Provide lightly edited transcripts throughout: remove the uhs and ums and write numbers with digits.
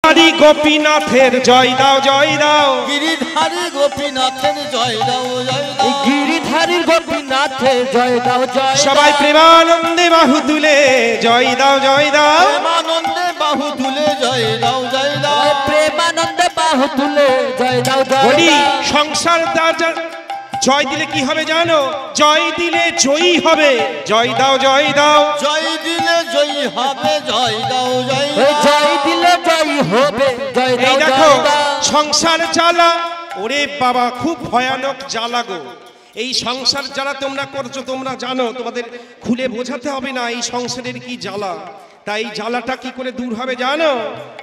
গিরিধারী গোপীনাথের জয় দাও জয় দাও, গিরিধারী গোপীনাথের জয় দাও জয় দাও, গিরিধারী গোপীনাথের জয় দাও জয় দাও। সবাই প্রেমানন্দে বাহু তুলে জয় দাও জয় দাও, প্রেমানন্দে বাহু তুলে জয় দাও জয় দাও, প্রেমানন্দে বাহু তুলে জয় দাও জয় বলি দাও। সংসার জয় দিলে কি হবে জানো? জয় দিলে জয়ী হবে, জয় দাও জয় দাও, জয় দিলে জয়ী হবে জয় দাও জয় দাও, জয় দিলে জয়ী হবে জয় এই দাও দেখো জয় দাও। সংসার জ্বালা, ওরে বাবা খুব ভয়ানক জ্বালা গো। এই সংসার যারা তোমরা করছো তোমরা জানো, তোমাদের খুলে বোঝাতে হবে না এই সংসারের কি জ্বালা। তাই জ্বালাটা কি করে দূর হবে জানো?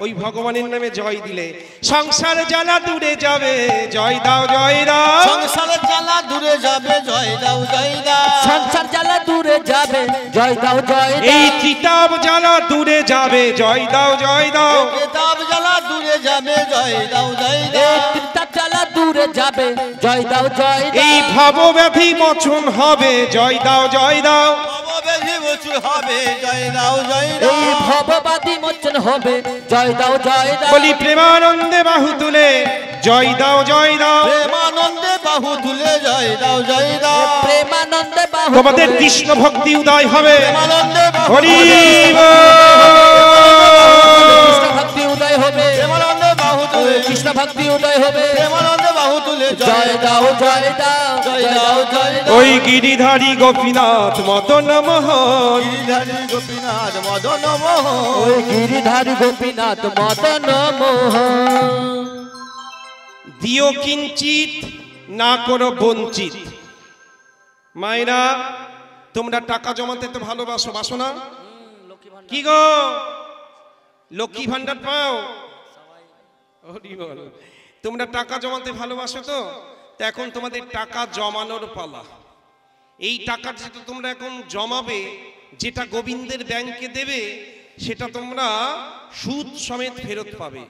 ওই ভগবানের নামে জয় দিলে সংসার জ্বালা দূরে যাবে, জয় দাও জয় দাও, সংসারের জ্বালা দূরে যাবে জয় দাও জয় দাও, সংসার জ্বালা দূরে যাবে জয় দাও জয় দাও। এই কিতাব জ্বালা দূরে যাবে, জয় দাও জয় দাও, কিতাব জ্বালা দূরে যাবে জয় দাও জয় দাও, কিতাব জ্বালা দূরে যাবে জয় দাও জয় দাও। এই ভবব্যাধি মোচন হবে, জয় দাও জয় দাও, ভবব্যাধি মোচন হবে জয় দাও জয় দাও, এই ভববাদী মোচন হবে জয় দাও জয় দাও। বলি প্রেমানন্দে বাহু তুলে জয় দাও জয় দাও, প্রেমানন্দে বাহু তুলে জয় দাও জয় দাও, প্রেমানন্দে বাহু তোমাদের কৃষ্ণ ভক্তি উদয় হবে। প্রেমানন্দে বাহু হরি কৃষ্ণ ভক্তি উদয় হবে, প্রেমানন্দে বাহু তুলে কৃষ্ণ ভক্তি উদয় হবে। প্রেমানন্দে বাহু তুলে জয় দাও জয় দাও জয় দাও জয় দাও, ওই গিরিধারী গোপীনাথ মদন মোহন, গিরিধারী গোপীনাথ মদন মোহন, ওই গিরিধারী গোপীনাথ মদন মোহন। দিও কিঞ্চিত না করো বঞ্চিত। মায়েরা তোমরা টাকা জমাতে তো ভালোবাসো, বাসো না? কি গো লক্ষ্মী ভান্ডার পাও? হরি বল। তোমরা টাকা জমাতে ভালোবাসো তো? এখন তোমাদের টাকা জমানোর পালা। এই টাকা যেটা তোমরা এখন জমাবে, যেটা গোবিন্দের ব্যাংকে দেবে, সেটা তোমরা সুদ সমেত ফেরত পাবে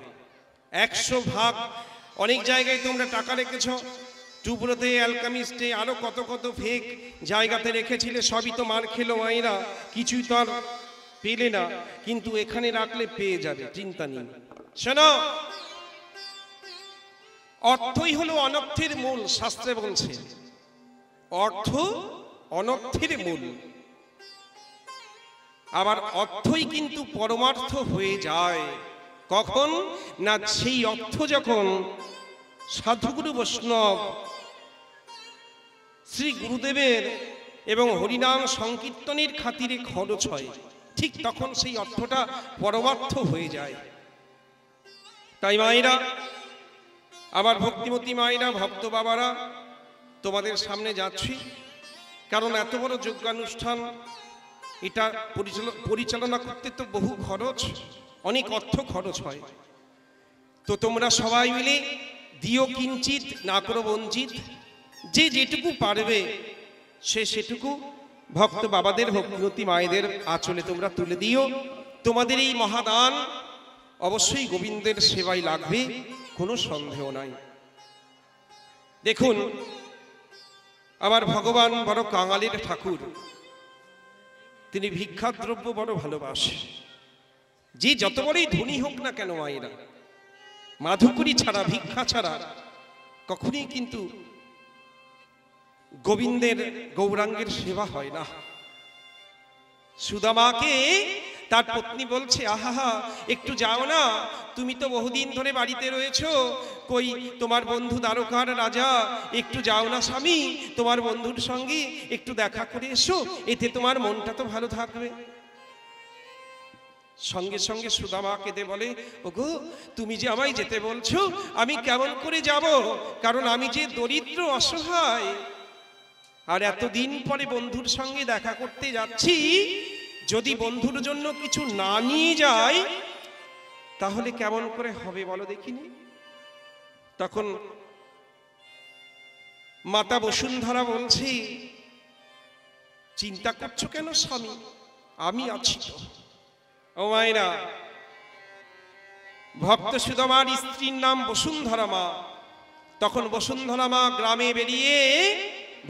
100%। অনেক জায়গায় তোমরা টাকা রেখেছ, টুবরোতে, অ্যালকামিস্টে, আরো কত কত ফেক জায়গাতে রেখেছিলে, সবই তো মার খেলো মায়েরা, কিছুই তো আর পেলে না। কিন্তু এখানে রাখলে পেয়ে যাবে, চিন্তা নেই। শোনো, অর্থই হলো অনর্থের মূল। শাস্ত্রে বলছে অর্থ অনর্থের মূল। আবার অর্থই কিন্তু পরমার্থ হয়ে যায় কখন না, সেই অর্থ যখন সাধুগুরু বৈষ্ণব শ্রী গুরুদেবের এবং হরিনাম সংকীর্তনের খাতিরে খরচ হয়, ঠিক তখন সেই অর্থটা পরমার্থ হয়ে যায়। তাই মায়েরা, আমার ভক্তিমতী মায়েরা, ভক্ত বাবারা, তোমাদের সামনে যাচ্ছি, কারণ এত বড় যজ্ঞানুষ্ঠান এটা পরিচালনা করতে তো বহু খরচ, অনেক অর্থ খরচ হয়। তো তোমরা সবাই মিলে দিও কিঞ্চিত না করো বঞ্চিত। যে যেটুকু পারবে সে সেটুকু ভক্ত বাবাদের, ভক্তিমতী মায়েদের আঁচলে তোমরা তুলে দিও। তোমাদের এই মহাদান অবশ্যই গোবিন্দের সেবায় লাগবে, কোনো সন্দেহ নাই। দেখুন, আমার ভগবান বড় কাঙালির ঠাকুর, তিনি ভিক্ষাদ্রব্য বড় ভালোবাসে। যে যত বড়ই ধনী হোক না কেন মায়েরা, মাধুকরী ছাড়া, ভিক্ষা ছাড়া কখনই কিন্তু গোবিন্দের, গৌরাঙ্গের সেবা হয় না। সুদামাকে তার পত্নী বলছে, আহা একটু যাও না, তুমি তো বহুদিন ধরে বাড়িতে রয়েছো, কই তোমার বন্ধু দ্বারকার রাজা, একটু যাও না স্বামী, তোমার বন্ধুর সঙ্গে একটু দেখা করে এসো, এতে তোমার মনটা তো ভালো থাকবে। সঙ্গে সঙ্গে সুদামা কেঁদে বলে, ওগো তুমি যে আমায় যেতে বলছো, আমি কেমন করে যাব, কারণ আমি যে দরিদ্র অসহায়, আর এতদিন পরে বন্ধুর সঙ্গে দেখা করতে যাচ্ছি, যদি বন্ধুর জন্য কিছু না নিয়ে যাই তাহলে কেমন করে হবে বলো দেখিনি। তখন মাতা বসুন্ধরা বলছি, চিন্তা করছো কেন স্বামী, আমি আছি তো। ও মায়েরা, ভক্ত সুদামার স্ত্রীর নাম বসুন্ধরা মা। তখন বসুন্ধরা মা গ্রামে বেরিয়ে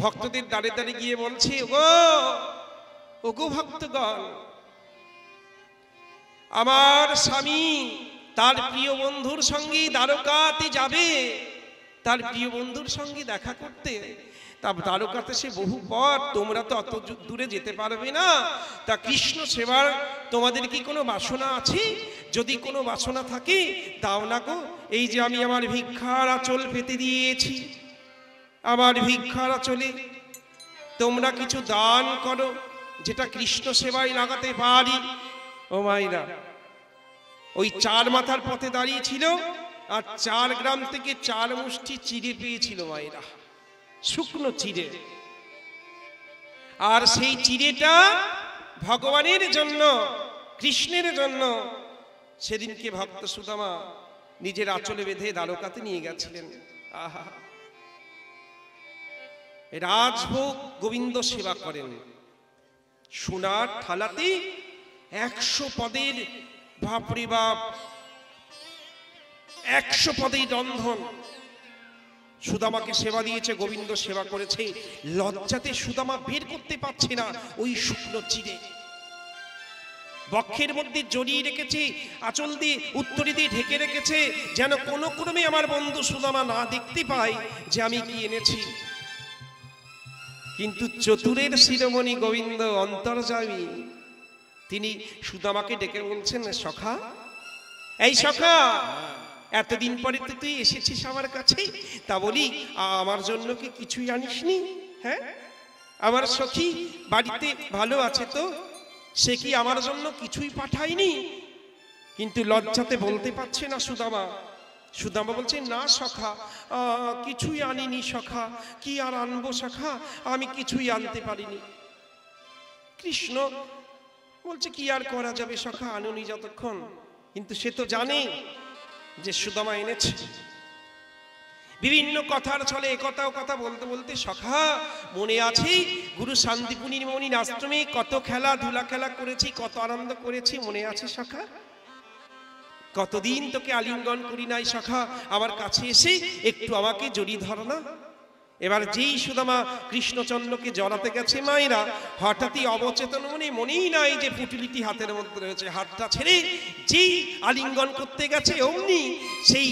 ভক্তদের দাঁড়ে দাঁড়ে গিয়ে বলছে, ওগো ভক্তগণ, আমার স্বামী তার প্রিয় বন্ধুর সঙ্গে দ্বারকাতে যাবে, তার প্রিয় বন্ধুর সঙ্গে দেখা করতে। তা দ্বারকাতে সে বহু পথ, তোমরা তো অত দূরে যেতে পারবে না। তা কৃষ্ণ সেবার তোমাদের কি কোনো বাসনা আছে? যদি কোনো বাসনা থাকে দাও না গো। এই যে আমি আমার ভিক্ষার আঁচল পেতে দিয়েছি, আমার ভিক্ষার আঁচলে তোমরা কিছু দান করো, যেটা কৃষ্ণ সেবায় লাগাতে পারি। ও মাইরা, ওই 4 মাথার পথে দাঁড়িয়ে ছিল, আর 4 গ্রাম থেকে 4 মুষ্টি চিড়ে পেয়েছিল মায়েরা, শুকনো চিড়ে। আর সেই চিড়েটা ভগবানের জন্য, কৃষ্ণের জন্য সেদিনকে ভক্ত সুদামা নিজের আঁচলে বেঁধে দ্বারকাতে নিয়ে গেছিলেন। আহা, রাজভোগ গোবিন্দ সেবা করেন, সোনার থালাতে 100 পদের, বাপরে বাপ, 100 পদের রন্ধন। সুদামাকে সেবা দিয়েছে, গোবিন্দ সেবা করেছে। লজ্জাতে সুদামা বের করতে পারছে না ওই শুকনো চিড়ে, বক্ষের মধ্যে জড়িয়ে রেখেছে, আঁচল দিয়ে উত্তরি দিয়ে ঢেকে রেখেছে, যেন কোনো ক্রমে আমার বন্ধু সুদামা না দেখতে পায় যে আমি কি এনেছি। কিন্তু চতুরের শিরোমণি গোবিন্দ অন্তর্যামী, তিনি সুদামাকে ডেকে বলছেন, সখা, এই সখা, এতদিন পরে তো তুই এসেছিস আমার কাছে, তা বলি আমার জন্য কি কিছুই আনিসনি? হ্যাঁ, আমার সখী বাড়িতে ভালো আছে তো? সে কি আমার জন্য কিছুই পাঠায়নি? কিন্তু লজ্জাতে বলতে পারছে না সুদামা। সুদামা বলছে, না সখা, কিছুই আনিনি সখা, কি আর আনবো সখা, আমি কিছুই আনতে পারিনি। কৃষ্ণ বলছে, কি আর করা যাবে সখা, আনুনি যতক্ষণ। কিন্তু সে তো জানে যে সুদামা এনেছে। বিভিন্ন কথার ছলে একথা ও কথা বলতে বলতে, সখা মনে আছে গুরু শান্তিপুরীর মণির আশ্রমে কত খেলাধুলা খেলা করেছি, কত আনন্দ করেছি, মনে আছে সখা? কতদিন তোকে আলিঙ্গন করি নাই সখা, আমার কাছে এসে একটু আমাকে জড়িয়ে ধর না। এবার যেই সুদামা কৃষ্ণচন্দ্রকে জড়াতে গেছে মায়েরা, হঠাৎই অবচেতন মনেই নাই যে পুটুলিটি হাতের মধ্যে রয়েছে। হাতটা ছেড়ে যেই আলিঙ্গন করতে গেছে, অমনি সেই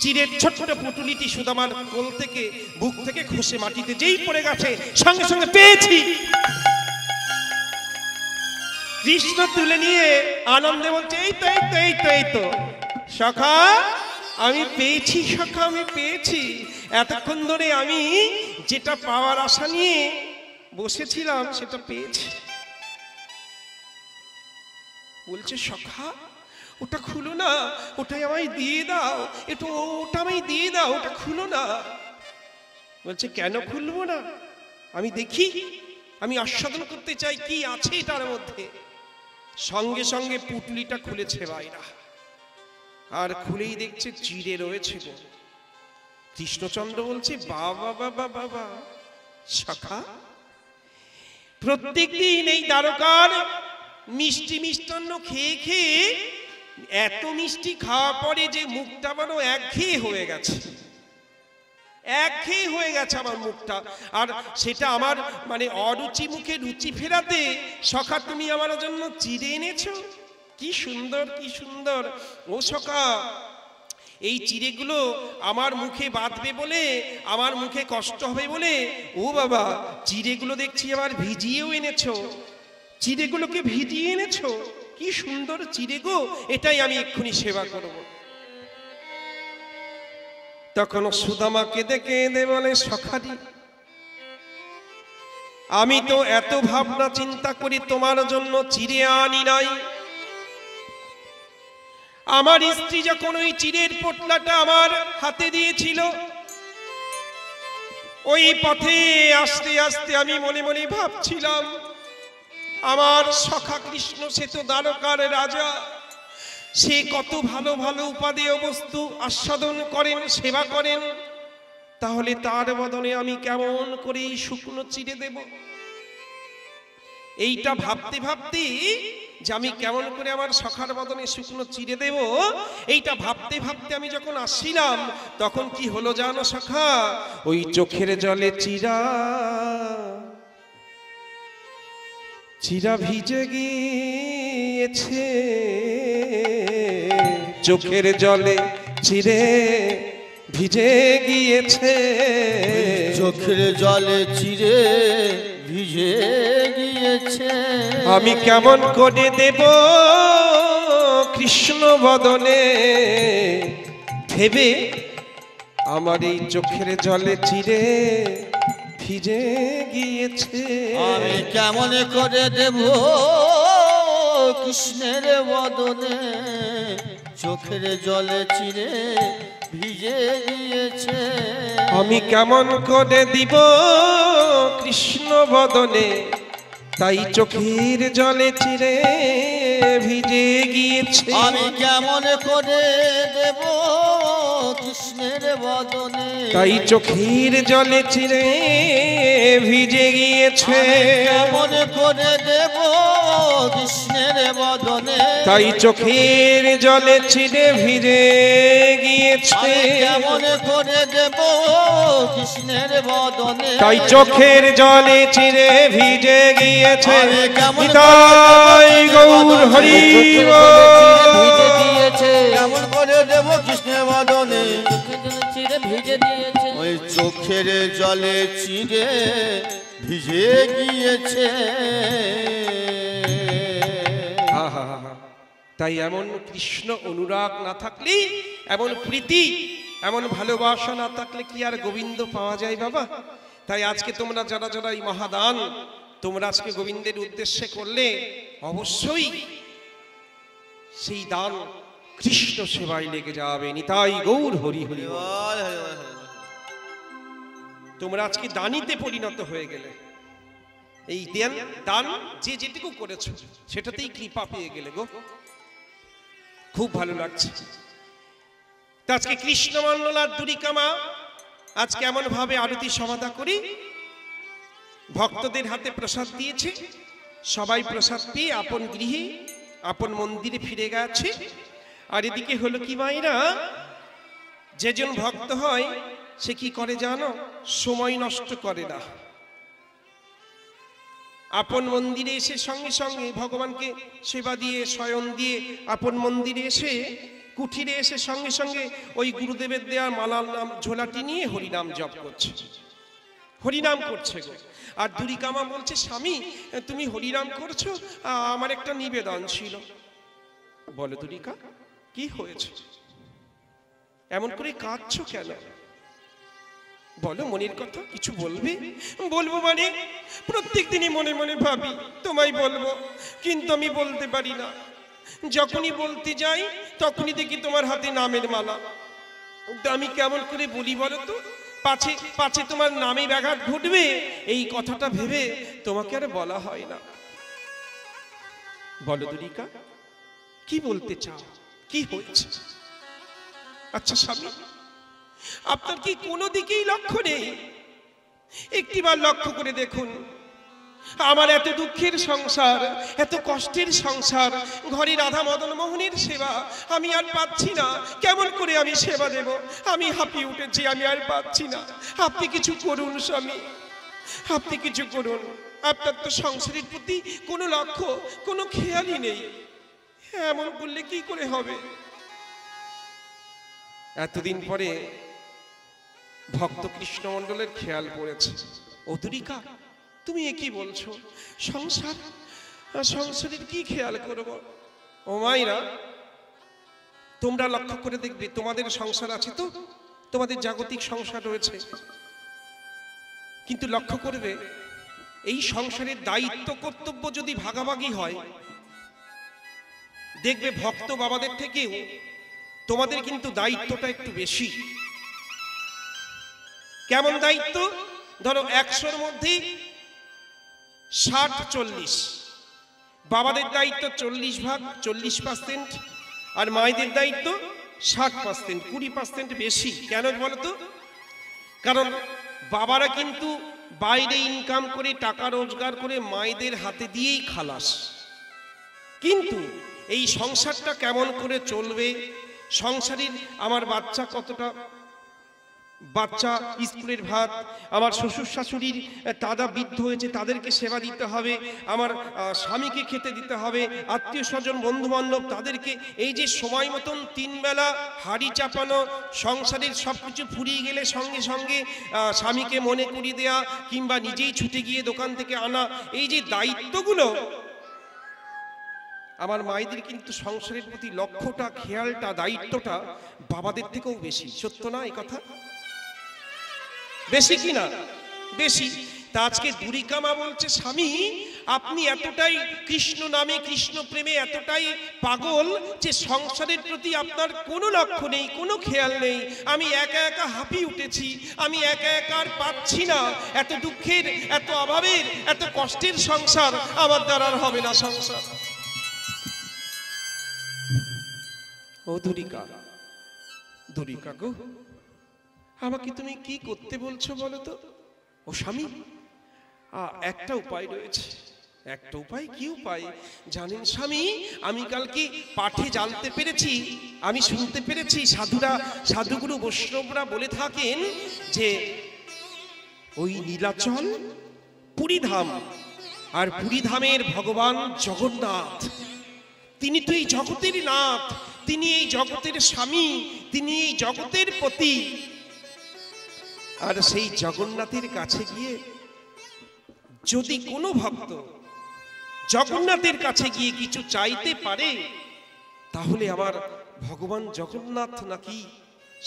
চিরের ছোট্ট পুটুলিটি সুদামার কোল থেকে, বুক থেকে খসে মাটিতে যেই পড়ে গেছে, সঙ্গে সঙ্গে পেয়েছি। কৃষ্ণ তুলে নিয়ে আনন্দে বলছে, এই তো এই তো এই তো এই তো সখা, আমি পেয়েছি সখা, আমি পেয়েছি। এতক্ষণ ধরে আমি যেটা পাওয়ার আশা নিয়ে বসেছিলাম সেটা পেয়েছি। বলছে, সখা ওটা খুলো না, ওটাই আমায় দিয়ে দাও, একটু ওটা আমায় দিয়ে দাও, ওটা খুলো না। বলছে, কেন খুলবো না, আমি দেখি, আমি আস্বাদন করতে চাই কি আছে এটার মধ্যে। সঙ্গে সঙ্গে পুটলিটা খুলেছে বাইরা, আর খুলেই দেখছে চিড়ে রয়েছে গো। কৃষ্ণচন্দ্র বলছে, বাবা বাবা বাবা সখা, প্রত্যেক দিন এই দ্বারকার মিষ্টি মিষ্টান্ন খেয়ে খেয়ে এত মিষ্টি খাওয়া পরে যে মুখটা বড় একঘেয়ে হয়ে গেছে, একঘেয়ে হয়ে গেছে আমার মুখটা। আর সেটা আমার মানে অরুচি মুখে রুচি ফেরাতে সখা তুমি আমার জন্য চিড়ে এনেছো, কি সুন্দর কি সুন্দর। ও সখা, এই চিড়েগুলো আমার মুখে বাঁধবে বলে, আমার মুখে কষ্ট হবে বলে, ও বাবা চিড়েগুলো দেখছি আবার ভিজিয়েও এনেছো, চিড়েগুলোকে ভিজিয়ে এনেছো, কি সুন্দর চিড়ে গো, এটাই আমি এক্ষুনি সেবা করব। তখন সুদামা কেঁদে কেঁদে বলে, সখারি, আমি তো এত ভাবনা চিন্তা করি তোমার জন্য চিড়ে আনি নাই। আমার স্ত্রী যখন ওই চিড়ের পোটলাটা আমার হাতে দিয়েছিল, ওই পথে আস্তে আস্তে আমি মনে মনে ভাবছিলাম, আমার সখা কৃষ্ণ সে তো দ্বারকার রাজা, সে কত ভালো ভালো উপাদেয় বস্তু আস্বাদন করেন, সেবা করেন, তাহলে তার বদলে আমি কেমন করে এই শুকনো চিড়ে দেব। এইটা ভাবতে ভাবতে যে আমি কেমন করে আমার সখার বদনে শুকনো চিড়ে দেব, এইটা ভাবতে ভাবতে আমি যখন আসছিলাম, তখন কি হলো জানো সখা, ওই চোখের জলে চিরা চিরা ভিজে গিয়েছে, চোখের জলে চিরে ভিজে গিয়েছে, চোখের জলে চিরে ভিজে গিয়েছে। আমি কেমন করে দেব কৃষ্ণ বদনে, ভেবে আমার এই চোখের জলে চিরে ভিজে গিয়েছে। আমি কেমন করে দেব কৃষ্ণের বদনে, চোখের জলে চিরে ভিজে গিয়েছে। আমি কেমন করে দিব কৃষ্ণ বদনে, তাই চোখের জলে চিরে ভিজে গিয়েছে। আমি কেমন করে দেব কৃষ্ণের বদনে, তাই চোখের জলে চিরে ভিজে গিয়েছে। কেমন করে দেব কৃষ্ণের বদনে, তাই চোখের জলে চিরে ভিজে গিয়েছে। কেমন করে দেব কৃষ্ণের বদনে, তাই চোখের জলে চিরে ভিজে গিয়েছে। কেমন নিতাই গৌর হরি ভিজে দিয়েছে, কেমন করে দেব কৃষ্ণের বদনে, চিরে ভিজে দিয়েছে। ওই চোখের জলে চিরে ভিজে গিয়েছে। তাই এমন কৃষ্ণ অনুরাগ না থাকলে, এমন প্রীতি, এমন ভালোবাসা না থাকলে কি আর গোবিন্দ পাওয়া যায় বাবা? তাই আজকে তোমরা যারা যারা এই মহাদান তোমরা আজকে গোবিন্দের উদ্দেশ্যে করলে, অবশ্যই সেই দান কৃষ্ণ সেবায় লেগে যাবে। নিতাই গৌর হরি হরি বল। তোমরা আজকে দানিতে পরিণত হয়ে গেলে। এই দান যে যেটুকু করেছো সেটাতেই কৃপা পেয়ে গেলে গো, খুব ভালো লাগছে। তা আজকে কৃষ্ণ মন্ডলার দুরিকামা আজকে এমন ভাবে আরতি সমাধা করি, ভক্তদের হাতে প্রসাদ দিয়েছে, সবাই প্রসাদ পেয়ে আপন গৃহে আপন মন্দিরে ফিরে গেছে। আর এদিকে হলো কি মায়েরা, যেজন ভক্ত হয় সে কি করে জানো? সময় নষ্ট করে না। আপন মন্দিরে এসে সঙ্গে সঙ্গে ভগবানকে সেবা দিয়ে শয়ন দিয়ে আপন মন্দিরে এসে কুঠিরে এসে সঙ্গে সঙ্গে ওই গুরুদেবের দেওয়া মালার নাম ঝোলাটি নিয়ে হরিনাম জপ করছে, হরিনাম করছে গো। আর দুরিকামা বলছে, স্বামী তুমি হরিনাম করছো, আমার একটা নিবেদন ছিল। বলো দুরিকা, কি হয়েছে? এমন করে কাঁদছো কেন? বলো মনের কথা, কিছু বলবে? বলবো মানে প্রত্যেক দিনই মনে মনে ভাবি তোমায় বলবো, কিন্তু আমি বলতে পারি না। যখনই বলতে যাই তখনই দেখি তোমার হাতে নামের মালা। আমি কেমন করে বলি বলো তো? পাছে পাছে তোমার নামে ব্যাঘাত ঘটবে, এই কথাটা ভেবে তোমাকে আর বলা হয় না। বলো দুরিকা, কি বলতে চাও? কি হয়েছে? আচ্ছা স্বামী, আপনার কি কোনো দিকেই লক্ষ্য নেই? একটিবার লক্ষ্য করে দেখুন, আমার এত দুঃখের সংসার, এত কষ্টের সংসার, ঘরে রাধা মদন মোহনের সেবা আমি আর পাচ্ছি না। কেমন করে আমি সেবা দেব? আমি হাঁপিয়ে উঠেছি, আমি আর পাচ্ছি না। আপনি কিছু করুন স্বামী, আপনি কিছু করুন। আপনার তো সংসারের প্রতি কোনো লক্ষ্য, কোনো খেয়ালই নেই। এমন করলে কি করে হবে? এতদিন পরে ভক্ত কৃষ্ণ মণ্ডলের খেয়াল পড়েছে। ও দুরিকা, তুমি এ কি বলছো? সংসারের কি খেয়াল করব? ও মাইরা, তোমরা লক্ষ্য করে দেখবে তোমাদের সংসার আছে তো, তোমাদের জাগতিক সংসার রয়েছে, কিন্তু লক্ষ্য করবে এই সংসারের দায়িত্ব কর্তব্য যদি ভাগাভাগি হয়, দেখবে ভক্ত বাবাদের থেকেও তোমাদের কিন্তু দায়িত্বটা একটু বেশি। কেমন দায়িত্ব? ধরো 100-র মধ্যে 60-40, বাবাদের দায়িত্ব 40%, 40%, আর মায়েদের দায়িত্ব 60%, 20% বেশি। কেন বলতো? কারণ বাবারা কিন্তু বাইরে ইনকাম করে টাকা রোজগার করে মায়েদের হাতে দিয়েই খালাস, কিন্তু এই সংসারটা কেমন করে চলবে, সংসারের আমার বাচ্চা কতটা বাচ্চা স্কুলের ভাত, আমার শ্বশুর শাশুড়ির দাদা বৃদ্ধ হয়েছে তাদেরকে সেবা দিতে হবে, আমার স্বামীকে খেতে দিতে হবে, আত্মীয় স্বজন বন্ধু বান্ধব তাদেরকে, এই যে সময় মতন 3 বেলা হাঁড়ি চাপানো, সংসারের সব কিছু ফুরিয়ে গেলে সঙ্গে সঙ্গে স্বামীকে মনে করিয়ে দেয়া কিংবা নিজেই ছুটে গিয়ে দোকান থেকে আনা, এই যে দায়িত্বগুলো, আমার মায়েদের কিন্তু সংসারের প্রতি লক্ষ্যটা, খেয়ালটা, দায়িত্বটা বাবাদের থেকেও বেশি। সত্য না এই কথা? বেশি কি না? বেশি। তা আজকে দুরিকা মা বলছে, স্বামী আপনি এতটাই কৃষ্ণ নামে কৃষ্ণ প্রেমে এতটাই পাগল যে সংসারের প্রতি আপনার কোনো লক্ষ্য নেই, কোনো খেয়াল নেই। আমি একা একা হাঁপিয়ে উঠেছি, আমি একা একা আর পাচ্ছি না, এত দুঃখের, এত অভাবের, এত কষ্টের সংসার আমার দ্বারা আর হবে না সংসার। ও দুরিকা, দুরিকা গো, আমাকে তুমি কি করতে বলছো বলো তো? ও স্বামী, একটা উপায় রয়েছে। একটা উপায়? কি উপায় জানেন স্বামী? আমি কালকে পাঠে জানতে পেরেছি, আমি শুনতে পেরেছি, সাধুগুরু বৈষ্ণবরা বলে থাকেন যে ওই নীলাচল পুরীধাম, আর পুরীধামের ভগবান জগন্নাথ, তিনি তো এই জগতের নাথ, তিনি এই জগতের স্বামী, তিনি এই জগতের পতি। আর সেই জগন্নাথের কাছে গিয়ে যদি কোনো ভক্ত জগন্নাথের কাছে গিয়ে কিছু চাইতে পারে, তাহলে আমার ভগবান জগন্নাথ নাকি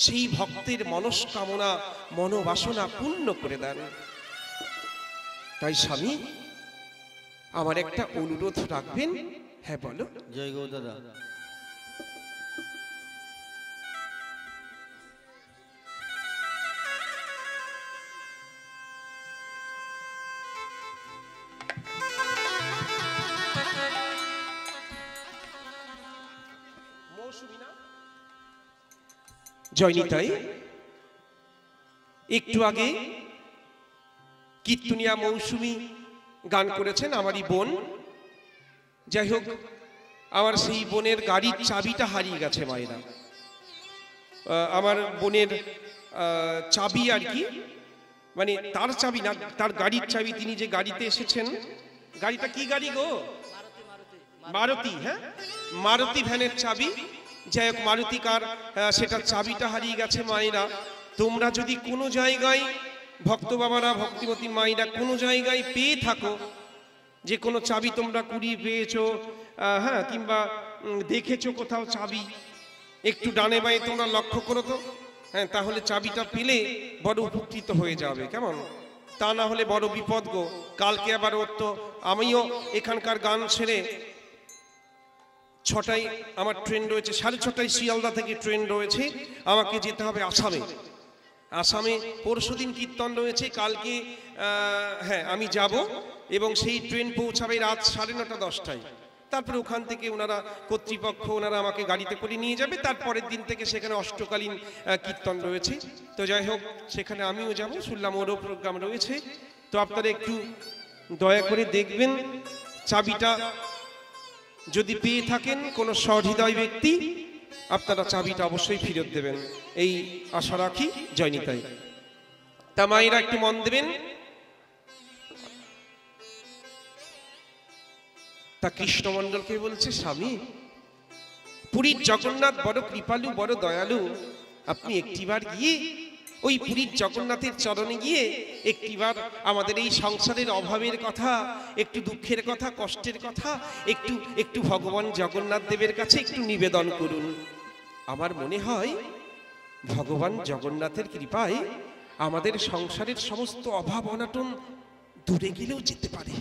সেই ভক্তের মনস্কামনা, মনোবাসনা পূর্ণ করে দেন। তাই স্বামী, আমার একটা অনুরোধ রাখবেন। হ্যাঁ বলো। জয় গো দাদা। জয়নিতাই, একটু আগে কীর্তনিয়া মৌসুমী গান করেছেন আমারই বোন। যাই হোক, আমার সেই বোনের গাড়ির চাবিটা হারিয়ে গেছে মায়েরা। আমার বোনের চাবি আর কি, মানে তার চাবি না, তার গাড়ির চাবি। তিনি যে গাড়িতে এসেছেন, গাড়িটা কি গাড়ি গো? মারুতি। হ্যাঁ, মারুতি ভ্যানের চাবি। যাই হোক, মারুতি কার, সেটার চাবিটা হারিয়ে গেছে মায়েরা। তোমরা যদি কোনো জায়গায়, ভক্ত বাবারা, ভক্তিমতী মায়েরা কোনো জায়গায় পেয়ে থাকো, যে কোনো চাবি তোমরা কুড়িয়ে পেয়েছো, হ্যাঁ, কিংবা দেখেছো কোথাও চাবি, একটু ডানে বাঁয়ে তোমরা লক্ষ্য করো তো। হ্যাঁ, তাহলে চাবিটা পেলে বড় উপকৃত হয়ে যাবে, কেমন? তা না হলে বড় বিপদ গো। কালকে আবার ওর তো, আমিও এখানকার গান ছেড়ে 6টায় আমার ট্রেন রয়েছে, 6:30টায় শিয়ালদা থেকে ট্রেন রয়েছে, আমাকে যেতে হবে আসামে। আসামে পরশুদিন কীর্তন রয়েছে, কালকে হ্যাঁ আমি যাব, এবং সেই ট্রেন পৌঁছাবে রাত 9:30 10টায়। তারপরে ওখান থেকে ওনারা, কর্তৃপক্ষ ওনারা আমাকে গাড়িতে করে নিয়ে যাবে। তারপরের দিন থেকে সেখানে অষ্টকালীন কীর্তন রয়েছে। তো যাই হোক, সেখানে আমিও যাব, শুনলাম ওরও প্রোগ্রাম রয়েছে। তো আপনারা একটু দয়া করে দেখবেন, চাবিটা যদি পেয়ে থাকেন কোনো সহৃদয় ব্যক্তি, আপনারা চাবিটা অবশ্যই ফেরত দেবেন, এই আশা রাখি। জয়নিতাই। তা মায়েরা একটু মন দেবেন। তা কৃষ্ণমণ্ডলকে বলছে, স্বামী পুরীর জগন্নাথ বড় কৃপালু, বড় দয়ালু, আপনি একটিবার গিয়ে ওই পুরীর জগন্নাথের চরণে গিয়ে একটিবার আমাদের এই সংসারের অভাবের কথা, একটু দুঃখের কথা, কষ্টের কথা একটু ভগবান জগন্নাথ দেবের কাছে একটু নিবেদন করুন। আমার মনে হয় ভগবান জগন্নাথের কৃপায় আমাদের সংসারের সমস্ত অভাব অনাটন দূরে গেলেও যেতে পারে।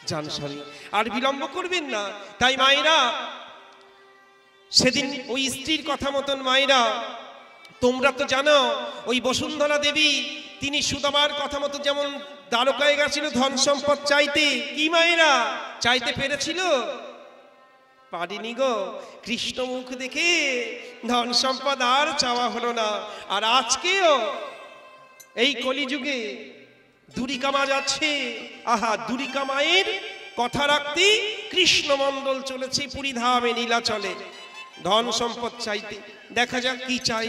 জান স্বামী, আর বিলম্ব করবেন না। তাই মায়েরা, সেদিন ওই স্ত্রীর কথা মতন মায়েরা, তোমরা তো জানো ওই বসুন্ধরা দেবী, তিনি সুদামার কথা মতো যেমন দ্বারকায় গেছিল ধন সম্পদ চাইতে, কি মায়েরা চাইতে পেরেছিল? পারিনি গো। কৃষ্ণ মুখ দেখে ধন সম্পদ আর চাওয়া হলো না। আর আজকেও এই কলিযুগে দুরিকা মা যাচ্ছে, আহা, দুরিকা মায়ের কথা রাখতে কৃষ্ণমণ্ডল চলেছে পুরীধামে নীলাচলে ধন সম্পদ চাইতে। দেখা যাক কি চাই।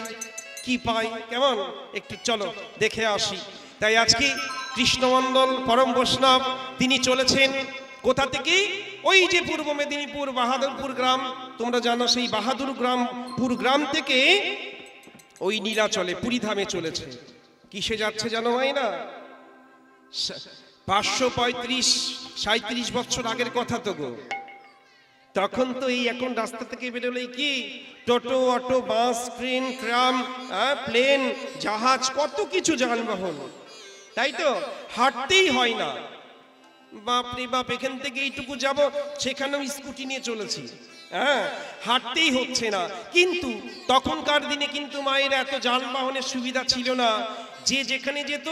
কি পাই কেমন একটু চলো দেখে আসি। তাই আজকে কৃষ্ণমণ্ডল পরম বৈষ্ণব তিনি চলেছেন কোথা থেকে? ওই যে পূর্ব মেদিনীপুর বাহাদুরপুর গ্রাম, তোমরা জানো সেই বাহাদুরপুর গ্রাম থেকে ওই নীলাচলে পুরীধামে চলেছে। কিসে যাচ্ছে জানো ভাই না? 535-37 বছর আগের কথা তো গো। তখন তো এই এখন রাস্তা থেকে বেরোলেই কি টোটো, অটো, বাস, ট্রেন, ট্রাম, প্লেন, জাহাজ, কত কিছু যানবাহন, তাই তো? হাঁটতেই হয় না। বাপরে বাপ, এখান থেকে এইটুকু যাব, সেখানেও স্কুটি নিয়ে চলেছি, হাঁটতেই হচ্ছে না। কিন্তু তখনকার দিনে কিন্তু মায়ের এত যানবাহনের সুবিধা ছিল না। যে যেখানে যেত,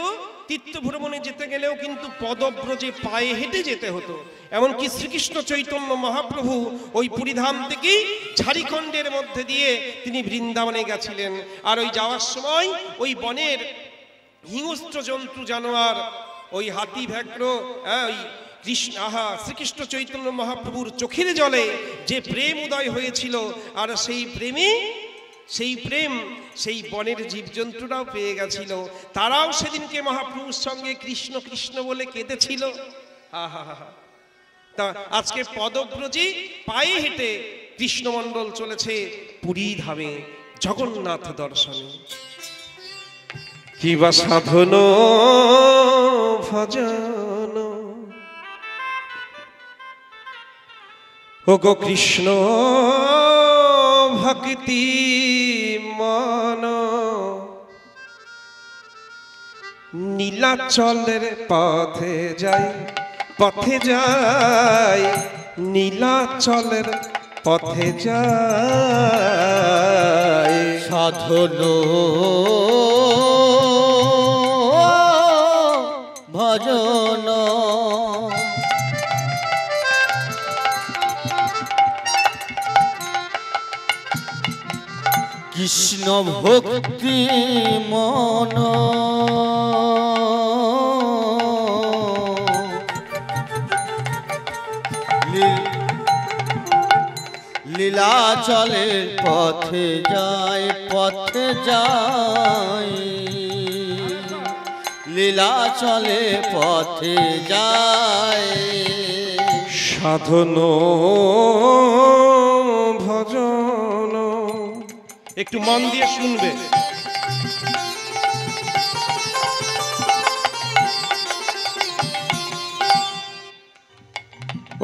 তীর্থ ভ্রমণে যেতে গেলেও কিন্তু পদব্রজে পায়ে হেঁটে যেতে হতো। এমনকি শ্রীকৃষ্ণ চৈতন্য মহাপ্রভু ওই পুরীধাম থেকেই ঝাড়খণ্ডের মধ্যে দিয়ে তিনি বৃন্দাবনে গেছিলেন। আর ওই যাওয়ার সময় ওই বনের হিংস্র জন্তু জানোয়ার, ওই হাতি, ব্যাঘ্র, ওই কৃষ্ণ, শ্রীকৃষ্ণ চৈতন্য মহাপ্রভুর চোখের জলে যে প্রেম উদয় হয়েছিল, আর সেই প্রেম সেই বনের জীবজন্তুরাও পেয়ে গেছিল। তারাও সেদিনকে মহাপ্রভুর সঙ্গে কৃষ্ণ কৃষ্ণ বলে কেঁদেছিল। তা আজকে পদব্রজে পায়ে হেঁটে কৃষ্ণমণ্ডল চলেছে পুরী ধামে জগন্নাথ দর্শনে। কি বা সাধন ভজন ও গো কৃষ্ণ ভক্তি মন, নীলাচলের পথে যাই, পথে যাই, নীলাচলের পথে যাই। সাধন ভজন কৃষ্ণ ভক্তি মন, লীলাচলের পথে যায়, পথে যায়, লীলাচলে পথে যায়। সাধন ভজন, একটু মন দিয়ে শুনবে।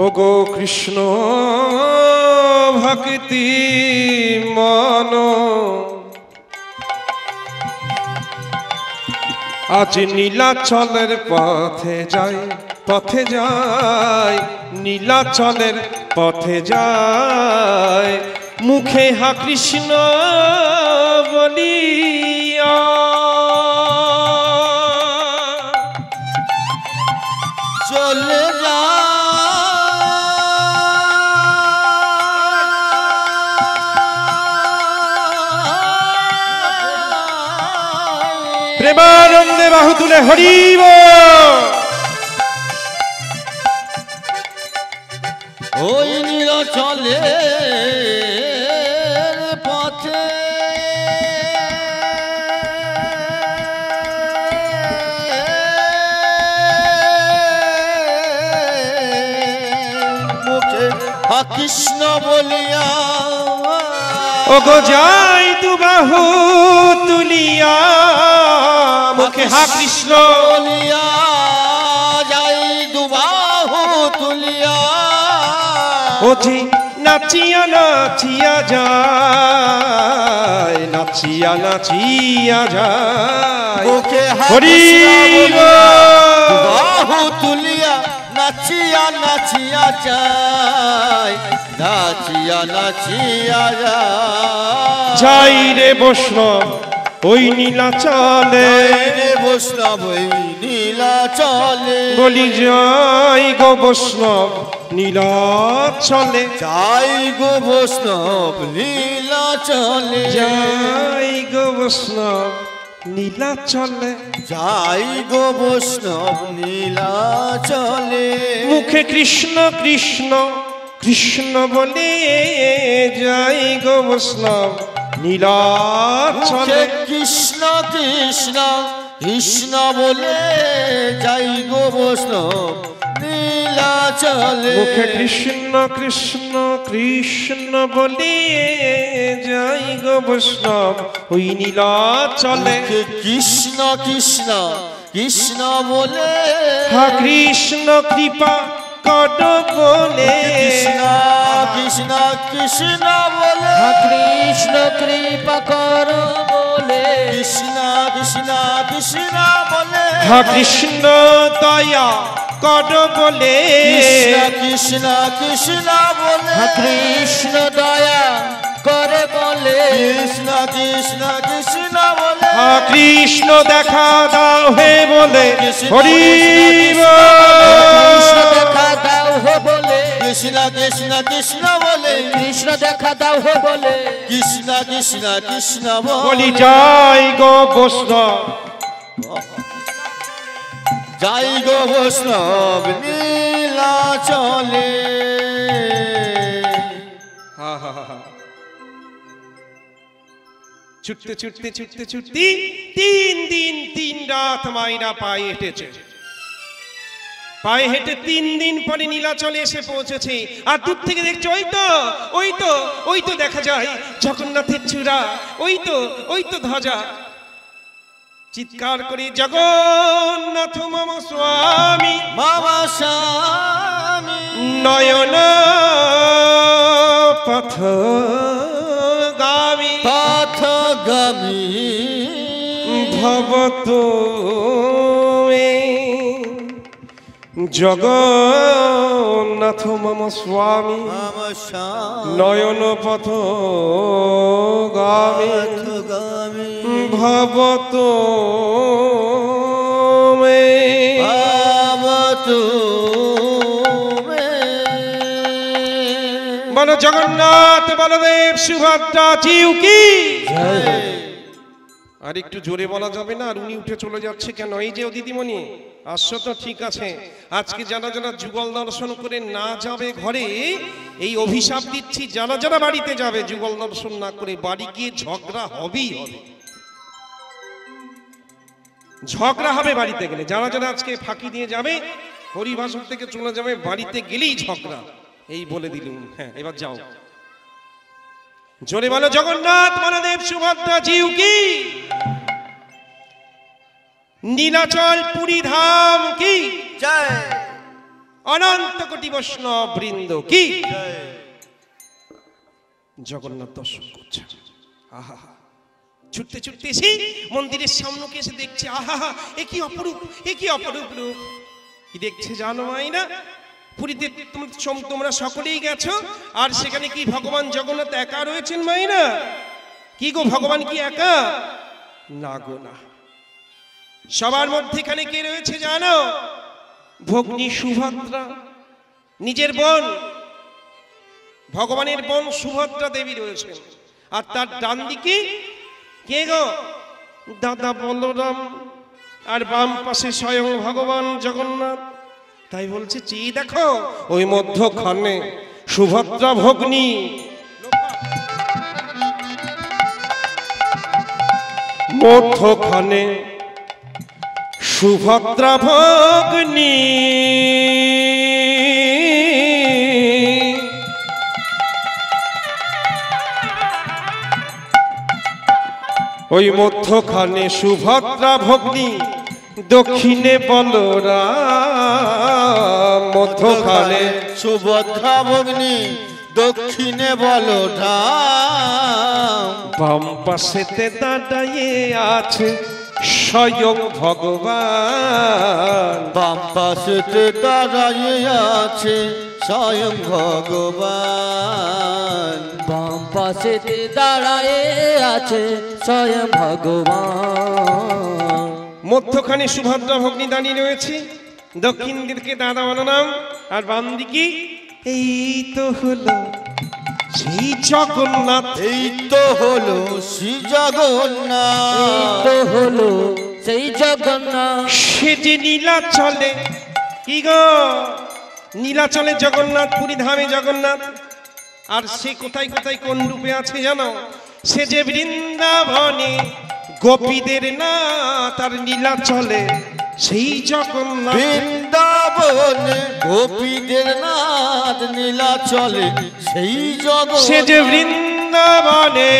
ও গো কৃষ্ণ ভক্তি মন, আজ নীলাচলের পথে যাই, পথে যাই, নীলাচলের পথে যাই। মুখে হা কৃষ্ণ বলিয়া চলে যা, প্রেমানন্দে বাহু তুলে হরিব। ওই নীলাচলে পথে মুখে কৃষ্ণ বলিয়া, ও গো যাই তু বাহু তুলিয়া, মুখে হা কৃষ্ণ বলিয়া যাই দুবাহু তুলিয়া। ও জি নাচিয়া নাচিয়া যায়, নাচিয়া নাচিয়া যায়। মুখে হরিব বাহু তুলিয়া নাচিয়া নাচিয়া যায়, নাচিয়া নাচিয়া যায়। যাই রে বৈষ্ণব ওই নীলাচলে, রে বৈষ্ণব ওই নীলাচলে, বলি যাই গো বৈষ্ণব নীলাচলে, যাই গো বৈষ্ণব নীলাচলে, যাই গো বৈষ্ণব নীলাচলে, যাই গো বৈষ্ণব নীলাচলে। মুখে কৃষ্ণ কৃষ্ণ কৃষ্ণ বলে যাই গো বৈষ্ণব নীলাচলে কৃষ্ণ কৃষ্ণ কৃষ্ণ বলে যাই গো বৈষ্ণব নীলাচলে মুখে কৃষ্ণ কৃষ্ণ কৃষ্ণ বলে যাই গো বৈষ্ণব ওই নীলাচলে কৃষ্ণ কৃষ্ণ কৃষ্ণ বলে হা কৃষ্ণ কৃপা কর বলে কৃষ্ণ কৃষ্ণ কৃষ্ণ বলে কৃষ্ণ কৃপা কর বলে কৃষ্ণ কৃষ্ণ কৃষ্ণ বলে হা কৃষ্ণ দয়া কর বলে কৃষ্ণ কৃষ্ণ বলে কৃষ্ণ দয়া করে বলে কৃষ্ণ কৃষ্ণ কৃষ্ণ বলে হা কৃষ্ণ দেখা দাও হে বলে হরি কৃষ্ণ দেখা দাও হে বলে কৃষ্ণ কৃষ্ণ কৃষ্ণ বলে কৃষ্ণ দেখা দাও হে বলে কৃষ্ণ কৃষ্ণ কৃষ্ণ বলি যাই গো বৈষ্ণব যাই গো বৈষ্ণব নীলাচলে ছুটতে ছুটতে ছুটতে ছুটতে 3 দিন 3 রাত মাইরা পায়ে হেঁটেছে পায়ে হেঁটে 3 দিন পরে নীলাচলে এসে পৌঁছেছে আর দূর থেকে দেখছে ওই তো দেখা যায় জগন্নাথের চূড়া ওই তো ধ্বজা চিৎকার করে জগন্নাথ মম স্বামী মামা স্বামী নয়ন পথগামী পথগামী ভবতো মে জগন্নাথ মম স্বামী মামা স্বামী নয়ন পথগামী পথগামী ভবতো মে ভবতু মে বলো জগন্নাথ বলদেব সুভদ্রা জিউ কি আর একটু জোরে বলা যাবে না আর উনি উঠে চলে যাচ্ছে কেন এই যে ও দিদিমণি আসছো তো ঠিক আছে আজকে যারা যারা যুগল দর্শন করে না যাবে ঘরে এই অভিশাপ দিচ্ছি যারা যারা বাড়িতে যাবে যুগল দর্শন না করে বাড়ি গিয়ে ঝগড়া হবেই হবে ঝগড়া হবে বাড়িতে গেলে যারা যারা আজকে ফাঁকি দিয়ে যাবে হরিভাষণ থেকে চলে যাবে বাড়িতে গেলেই ঝগড়া এই বলে দিলুম হ্যাঁ এবার যাও জোরে বলো জগন্নাথ বলদেব সুভদ্রা জিউ কি নীলাচল পুরী ধাম কি জয় অনন্ত কোটি বৈষ্ণব বৃন্দ কি জগন্নাথ দর্শন করছে আহা ছুটতে ছুটতে এসে মন্দিরের সামনে এসে দেখছে আহা এ কি অপরূপ রূপ কি দেখছে জানো মাইনা পুরীতে তোমরা সকলেই গেছো আর সেখানে কি ভগবান জগন্নাথ একা রয়েছেন মাইনা কি গো ভগবান কি একা না গো না সবার মধ্যেখানে কে রয়েছে জানো ভগ্নী সুভদ্রা নিজের বোন ভগবানের বোন সুভদ্রা দেবী রয়েছেন আর তার ডান দিকে কে গো দাদা বলরাম আর বাম পাশে স্বয়ং ভগবান জগন্নাথ তাই বলছে চেয়ে দেখো ওই মধ্যখানে সুভদ্রা ভগ্নী মধ্যখানে সুভদ্রা ভগ্নী ওই মধ্যখানে সুভদ্রা ভগ্নী দক্ষিণে বলরাম মধ্যখানে সুভদ্রা ভগ্নী দক্ষিণে বলরাম বাম পাশেতে দাঁড়িয়ে আছে স্বয়ং ভগবান বাম পাশেতে দাঁড়িয়ে আছে স্বয়ং ভগবান বাম পাশেতে দাঁড়ায়ে আছে স্বয়ং ভগবান মধ্যখানে সুভদ্রা ভগ্নী দাঁড়িয়ে রয়েছে দক্ষিণ দিকে দাদা বলরাম আর বাম দিকে এই তো হলো সেই জগন্নাথ এই তো হলো শ্রী জগন্নাথ এই তো হলো সেই জগন্নাথ সে যে নীলাচলে কি গো নীলাচলে জগন্নাথ পুরী ধামে জগন্নাথ আর সে কোথায় কোথায় কোন রূপে আছে জানো সে যে বৃন্দাবনে গোপীদের না তার নীলা চলে সেই জগন্নাথ বৃন্দাবনে গোপীদের নাদ নীলা চলে সেই জগৎ সে যে বৃন্দাবনে